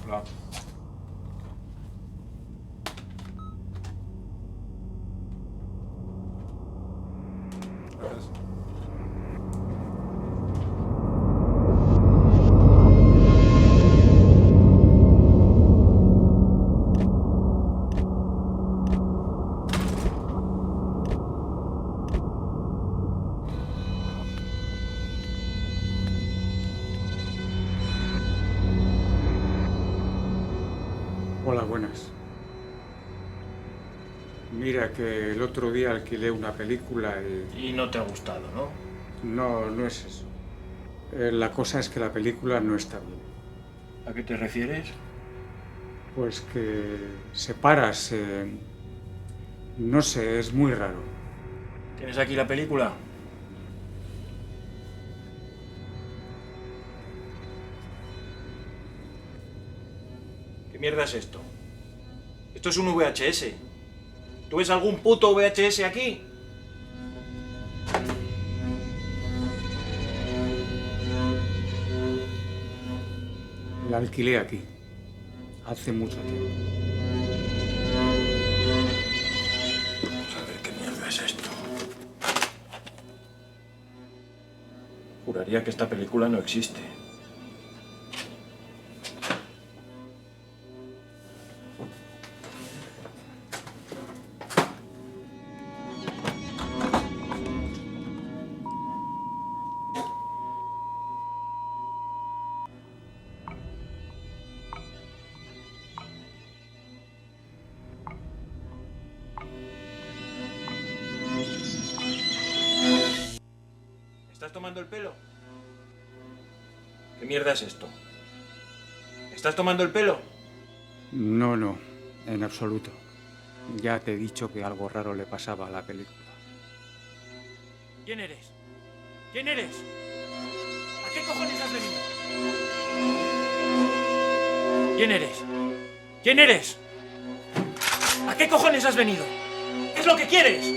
Hola. Gracias. Hola, buenas. Mira que el otro día alquilé una película y... Y no te ha gustado, ¿no? No, no es eso. La cosa es que la película no está bien. ¿A qué te refieres? Pues que se para, se... No sé, es muy raro. ¿Tienes aquí la película? ¿Qué mierda es esto? Esto es un VHS. ¿Tú ves algún puto VHS aquí? La alquilé aquí, hace mucho tiempo. Vamos a ver qué mierda es esto. Juraría que esta película no existe. ¿Me estás tomando el pelo? ¿Qué mierda es esto? ¿Me estás tomando el pelo? No, no, en absoluto. Ya te he dicho que algo raro le pasaba a la película. ¿Quién eres? ¿Quién eres? ¿A qué cojones has venido? ¿Quién eres? ¿Quién eres? ¿A qué cojones has venido? ¿Qué es lo que quieres?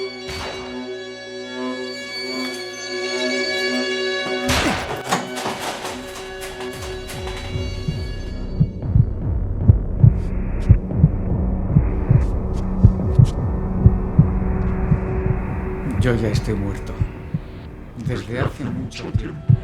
Yo ya estoy muerto. Desde hace mucho tiempo.